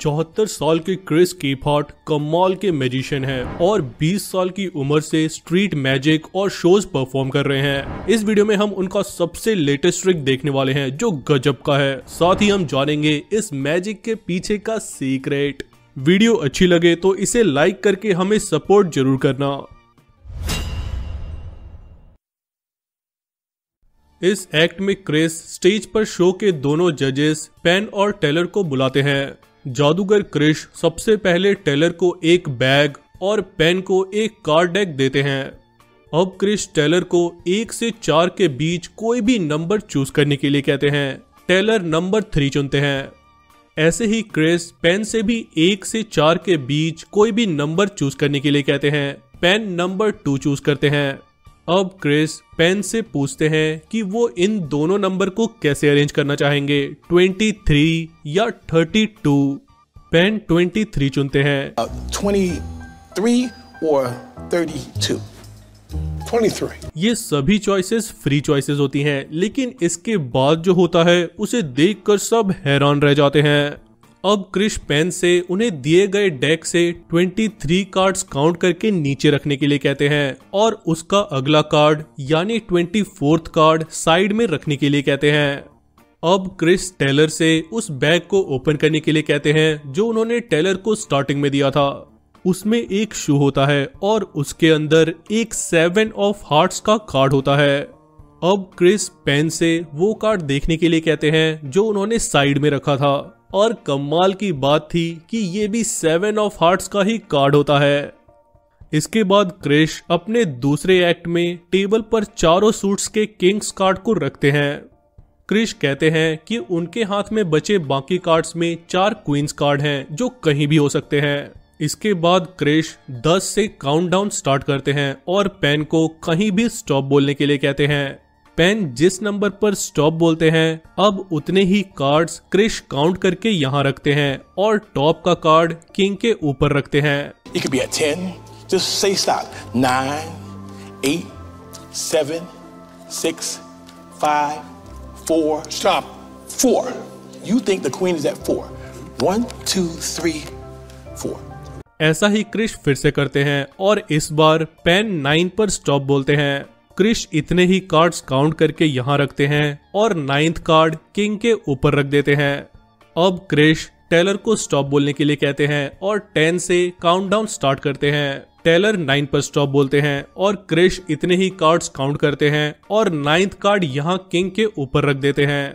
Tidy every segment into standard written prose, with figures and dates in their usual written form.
74 साल के क्रिस कीपहार्ट कमाल के मैजिशियन हैं और 20 साल की उम्र से स्ट्रीट मैजिक और शोज परफॉर्म कर रहे हैं। इस वीडियो में हम उनका सबसे लेटेस्ट ट्रिक देखने वाले हैं जो गजब का है। साथ ही हम जानेंगे इस मैजिक के पीछे का सीक्रेट। वीडियो अच्छी लगे तो इसे लाइक करके हमें सपोर्ट जरूर करना। इस एक्ट में क्रिस स्टेज पर शो के दोनों जजेस पेन और टेलर को बुलाते हैं। जादूगर क्रिस सबसे पहले टेलर को एक बैग और पेन को एक कार्ड डेक देते हैं। अब क्रिस टेलर को 1 से 4 के बीच कोई भी नंबर चूज करने के लिए कहते हैं। टेलर नंबर 3 चुनते हैं। ऐसे ही क्रिस पेन से भी 1 से 4 के बीच कोई भी नंबर चूज करने के लिए कहते हैं। पेन नंबर 2 चूज करते हैं। अब क्रिस पेन से पूछते हैं कि वो इन दोनों नंबर को कैसे अरेंज करना चाहेंगे, 23 या 32। पेन 23 चुनते हैं। 23 और 32। 23। ये सभी चॉइसेस फ्री चॉइसेस होती हैं, लेकिन इसके बाद जो होता है उसे देखकर सब हैरान रह जाते हैं। अब क्रिस पेन से उन्हें दिए गए डेक से 23 कार्ड्स काउंट करके नीचे रखने के लिए कहते हैं और उसका अगला कार्ड यानी 24th कार्ड साइड में रखने के लिए कहते हैं। अब क्रिस टेलर से उस बैग को ओपन करने के लिए कहते हैं जो उन्होंने टेलर को स्टार्टिंग में दिया था। उसमें एक शू होता है और उसके अंदर एक 7 ऑफ हार्ट्स का कार्ड होता है। अब क्रिस पेन से वो कार्ड देखने के लिए कहते हैं जो उन्होंने साइड में रखा था और कमाल की बात थी कि ये भी 7 ऑफ हार्ट्स का ही कार्ड होता है। इसके बाद क्रिस अपने दूसरे एक्ट में टेबल पर चारों सूट्स के किंग्स कार्ड को रखते हैं। क्रिस कहते हैं कि उनके हाथ में बचे बाकी कार्ड्स में 4 क्वींस कार्ड हैं जो कहीं भी हो सकते हैं। इसके बाद क्रिस 10 से काउंटडाउन स्टार्ट करते हैं और पेन को कहीं भी स्टॉप बोलने के लिए कहते हैं। पेन जिस नंबर पर स्टॉप बोलते हैं अब उतने ही कार्ड्स क्रिस काउंट करके यहाँ रखते हैं और टॉप का कार्ड किंग के ऊपर रखते हैं। It could be at 10. Just say stop. 9, 8, 7, 6, 5, 4. Stop. 4. You think the queen is at 4. 1, 2, 3, 4. ऐसा ही क्रिस फिर से करते हैं और इस बार पेन 9 पर स्टॉप बोलते हैं। क्रिस इतने ही कार्ड्स काउंट करके यहाँ रखते हैं और 9th कार्ड किंग के ऊपर रख देते हैं। अब क्रिस टेलर को स्टॉप बोलने के लिए कहते हैं और 10 से काउंटडाउन स्टार्ट करते हैं। टेलर 9 पर स्टॉप बोलते हैं और क्रिस इतने ही कार्ड्स काउंट करते हैं और 9th कार्ड यहाँ किंग के ऊपर रख देते हैं।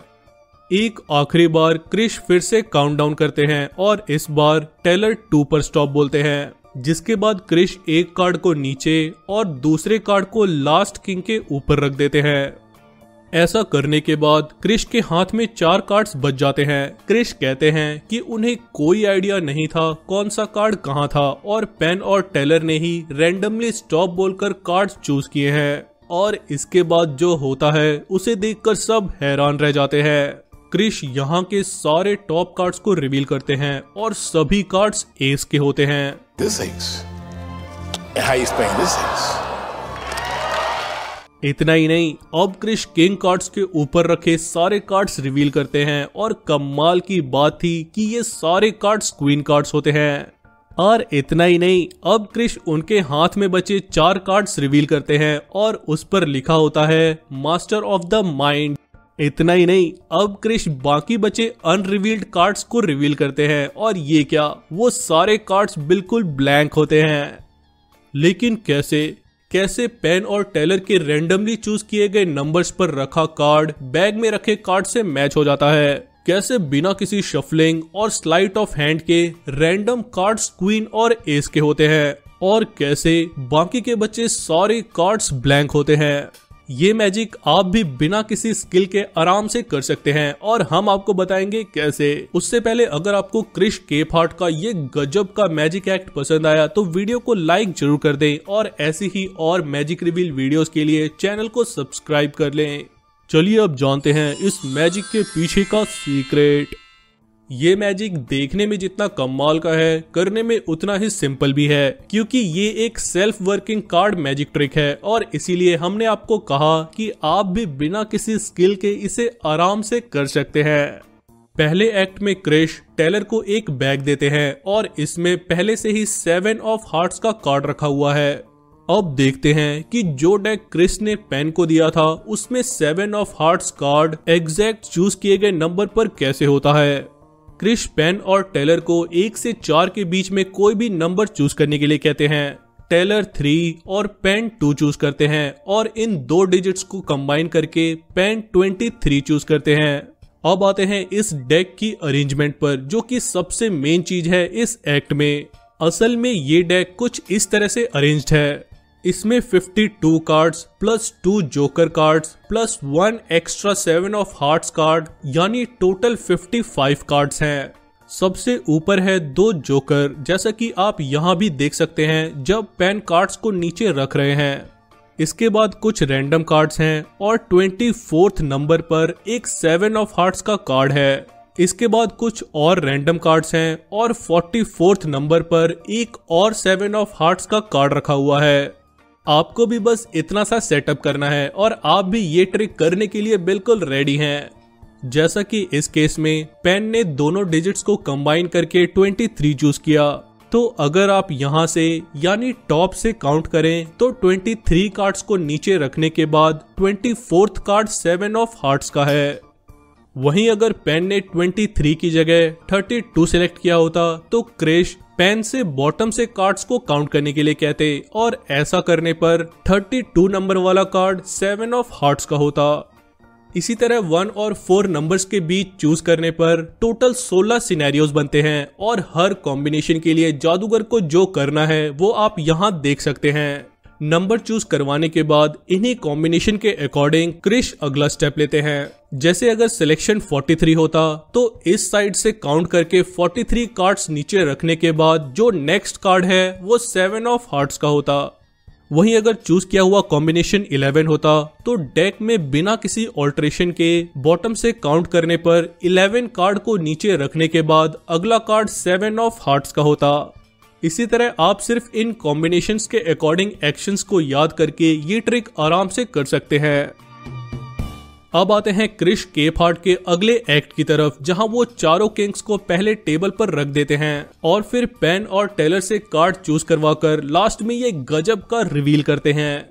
एक आखिरी बार क्रिस फिर से काउंटडाउन करते हैं और इस बार टेलर 2 पर स्टॉप बोलते हैं, जिसके बाद क्रिस एक कार्ड को नीचे और दूसरे कार्ड को लास्ट किंग के ऊपर रख देते हैं। ऐसा करने के बाद क्रिस के हाथ में 4 कार्ड्स बच जाते हैं। क्रिस कहते हैं कि उन्हें कोई आइडिया नहीं था कौन सा कार्ड कहाँ था और पेन और टेलर ने ही रैंडमली स्टॉप बोलकर कार्ड्स चूज किए हैं और इसके बाद जो होता है उसे देखकर सब हैरान रह जाते हैं। क्रिस यहाँ के सारे टॉप कार्ड्स को रिवील करते हैं और सभी कार्ड्स एस के होते हैं। This ace. And how you explain this ace? इतना ही नहीं, अब क्रिस किंग कार्ड्स के ऊपर रखे सारे कार्ड्स रिवील करते हैं और कमाल की बात थी कि ये सारे कार्ड्स क्वीन कार्ड्स होते हैं। और इतना ही नहीं, अब क्रिस उनके हाथ में बचे 4 कार्ड्स रिवील करते हैं और उस पर लिखा होता है मास्टर ऑफ द माइंड। इतना ही नहीं, अब क्रिस बाकी बचे अनरिवील्ड कार्ड्स को रिवील करते हैं और ये क्या, वो सारे कार्ड्स बिल्कुल ब्लैंक होते हैं। लेकिन कैसे पेन और टेलर के रैंडमली चूज किए गए नंबर्स पर रखा कार्ड बैग में रखे कार्ड से मैच हो जाता है? कैसे बिना किसी शफलिंग और स्लाइट ऑफ हैंड के रैंडम कार्ड्स क्वीन और एस के होते हैं और कैसे बाकी के बचे सारे कार्ड्स ब्लैंक होते हैं? ये मैजिक आप भी बिना किसी स्किल के आराम से कर सकते हैं और हम आपको बताएंगे कैसे। उससे पहले अगर आपको क्रिस कीपहार्ट का ये गजब का मैजिक एक्ट पसंद आया तो वीडियो को लाइक जरूर कर दें और ऐसी ही और मैजिक रिवील वीडियोस के लिए चैनल को सब्सक्राइब कर लें। चलिए अब जानते हैं इस मैजिक के पीछे का सीक्रेट। ये मैजिक देखने में जितना कमाल का है करने में उतना ही सिंपल भी है, क्योंकि ये एक self working card magic trick है और इसीलिए हमने आपको कहा कि आप भी बिना किसी स्किल के इसे आराम से कर सकते हैं। पहले एक्ट में क्रिश टेलर को एक बैग देते हैं और इसमें पहले से ही 7 ऑफ हार्ट्स का कार्ड रखा हुआ है। अब देखते हैं कि जो डेक क्रिस ने पेन को दिया था उसमें 7 of hearts card exact choose किए गए नंबर पर कैसे होता है। क्रिश पेन और टेलर को 1 से 4 के बीच में कोई भी नंबर चूज करने के लिए कहते हैं। टेलर 3 और पेन 2 चूज करते हैं और इन 2 डिजिट्स को कंबाइन करके पेन 23 चूज करते हैं। अब आते हैं इस डेक की अरेंजमेंट पर, जो कि सबसे मेन चीज है इस एक्ट में। असल में ये डेक कुछ इस तरह से अरेंज्ड है। इसमें 52 cards plus 2 joker cards plus 1 extra 7 of hearts card, यानी टोटल 55 कार्ड्स हैं। सबसे ऊपर है 2 जोकर, जैसा कि आप यहाँ भी देख सकते हैं जब पेन कार्ड्स को नीचे रख रहे हैं। इसके बाद कुछ रैंडम कार्ड्स हैं और 24th नंबर पर एक 7 ऑफ हार्ट्स का कार्ड है। इसके बाद कुछ और रैंडम कार्ड्स हैं और 44th नंबर पर एक और 7 ऑफ हार्ट्स का कार्ड रखा हुआ है। आपको भी बस इतना सा सेटअप करना है और आप भी ये ट्रिक करने के लिए बिल्कुल रेडी हैं। जैसा कि इस केस में पेन ने दोनों डिजिट्स को कंबाइन करके 23 चूज किया, तो अगर आप यहां से यानी टॉप से काउंट करें तो 23 कार्ड्स को नीचे रखने के बाद 24th कार्ड 7 ऑफ हार्ट्स का है। वहीं अगर पेन ने 23 की जगह 32 सिलेक्ट किया होता तो क्रिश पेन से बॉटम से कार्ड्स को काउंट करने के लिए कहते और ऐसा करने पर 32 नंबर वाला कार्ड 7 ऑफ हार्ट्स का होता। इसी तरह 1 और 4 नंबर्स के बीच चूज करने पर टोटल 16 सिनेरियोज बनते हैं और हर कॉम्बिनेशन के लिए जादूगर को जो करना है वो आप यहाँ देख सकते हैं। नंबर चूज करवाने के बाद इन्हीं कॉम्बिनेशन के अकॉर्डिंग क्रिश अगला स्टेप लेते हैं। जैसे अगर सिलेक्शन 43 होता तो इस साइड से काउंट करके 43 कार्ड्स नीचे रखने के बाद जो नेक्स्ट कार्ड है वो 7 ऑफ हार्ट्स का होता। वहीं अगर चूज किया हुआ कॉम्बिनेशन 11 होता तो डेक में बिना किसी ऑल्टरेशन के बॉटम से काउंट करने पर 11 कार्ड को नीचे रखने के बाद अगला कार्ड 7 ऑफ हार्ट्स का होता। इसी तरह आप सिर्फ इन कॉम्बिनेशंस के अकॉर्डिंग एक्शंस को याद करके ये ट्रिक आराम से कर सकते हैं। अब आते हैं क्रिश केप हार्ट के अगले एक्ट की तरफ, जहां वो चारों किंग्स को पहले टेबल पर रख देते हैं और फिर पेन और टेलर से कार्ड चूज करवाकर लास्ट में ये गजब का रिवील करते हैं।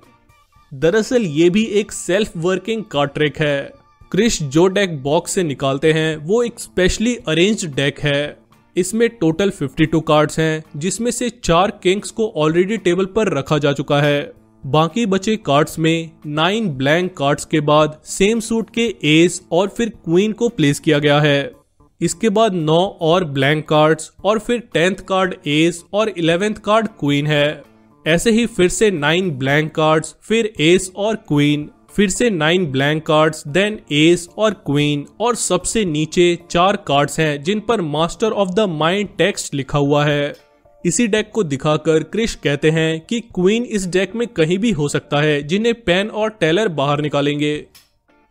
दरअसल ये भी एक सेल्फ वर्किंग कार्ड ट्रिक है। क्रिश जो डेक बॉक्स से निकालते हैं वो एक स्पेशली अरेंज्ड डेक है। इसमें टोटल 52 कार्ड्स हैं, जिसमें से 4 किंग्स को ऑलरेडी टेबल पर रखा जा चुका है। बाकी बचे कार्ड्स में 9 ब्लैंक कार्ड्स के बाद सेम सूट के एस और फिर क्वीन को प्लेस किया गया है। इसके बाद 9 और ब्लैंक कार्ड्स और फिर 10th कार्ड एस और 11th कार्ड क्वीन है। ऐसे ही फिर से 9 ब्लैंक कार्ड्स, फिर एस और क्वीन, फिर से 9 ब्लैंक कार्ड्स, देन एस और क्वीन, और सबसे नीचे 4 कार्ड्स हैं जिन पर master of the mind text लिखा हुआ है। इसी डेक को दिखाकर क्रिश कहते हैं कि क्वीन इस डेक में कहीं भी हो सकता है, जिन्हें पेन और टेलर बाहर निकालेंगे।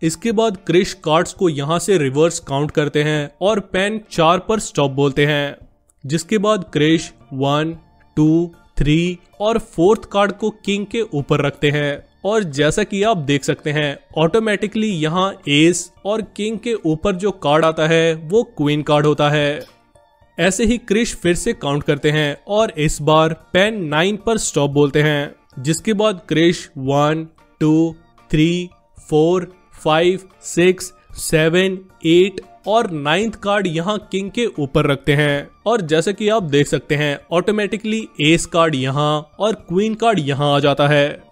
इसके बाद क्रिश कार्ड्स को यहाँ से रिवर्स काउंट करते हैं और पेन 4 पर स्टॉप बोलते हैं, जिसके बाद क्रिश 1, 2, 3 और 4th कार्ड को किंग के ऊपर रखते हैं। और जैसा कि आप देख सकते हैं ऑटोमेटिकली यहाँ एस और किंग के ऊपर जो कार्ड आता है वो क्वीन कार्ड होता है। ऐसे ही क्रिश फिर से काउंट करते हैं और इस बार पेन 9 पर स्टॉप बोलते हैं, जिसके बाद क्रिश 1, 2, 3, 4, 5, 6, 7, 8 और 9th कार्ड यहाँ किंग के ऊपर रखते हैं। और जैसा कि आप देख सकते हैं ऑटोमेटिकली एस कार्ड यहाँ और क्वीन कार्ड यहाँ आ जाता है।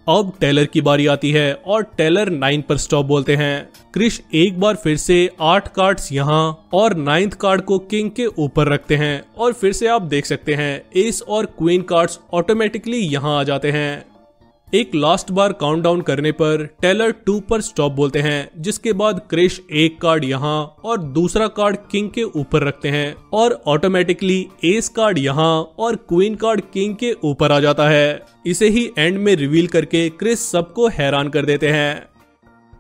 अब टेलर की बारी आती है और टेलर 9 पर स्टॉप बोलते हैं। क्रिश एक बार फिर से 8 कार्ड्स यहाँ और 9th कार्ड को किंग के ऊपर रखते हैं और फिर से आप देख सकते हैं एस और क्वीन कार्ड्स ऑटोमेटिकली यहाँ आ जाते हैं। एक लास्ट बार काउंटडाउन करने पर टेलर 2 पर स्टॉप बोलते हैं, जिसके बाद क्रिश एक कार्ड यहाँ और दूसरा कार्ड किंग के ऊपर रखते हैं और ऑटोमेटिकली एस कार्ड यहाँ और क्वीन कार्ड किंग के ऊपर आ जाता है। इसे ही एंड में रिवील करके क्रिश सबको हैरान कर देते हैं।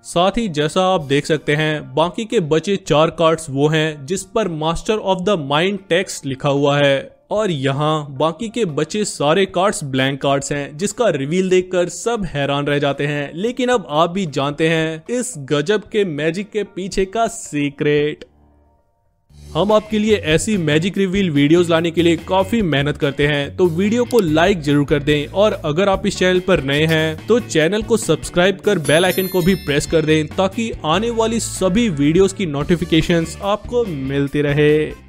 साथ ही जैसा आप देख सकते हैं बाकी के बचे 4 कार्ड्स वो हैं जिस पर master of the mind text लिखा हुआ है, और यहाँ बाकी के बचे सारे कार्ड्स ब्लैंक कार्ड्स हैं, जिसका रिवील देखकर सब हैरान रह जाते हैं। लेकिन अब आप भी जानते हैं इस गजब के मैजिक के पीछे का सीक्रेट। हम आपके लिए ऐसी मैजिक रिवील वीडियोस लाने के लिए काफी मेहनत करते हैं, तो वीडियो को लाइक जरूर कर दें और अगर आप इस चैनल पर नए हैं तो चैनल को सब्सक्राइब कर बेल आइकन को भी प्रेस कर दें ताकि आने वाली सभी वीडियोस की नोटिफिकेशंस आपको मिलती रहे।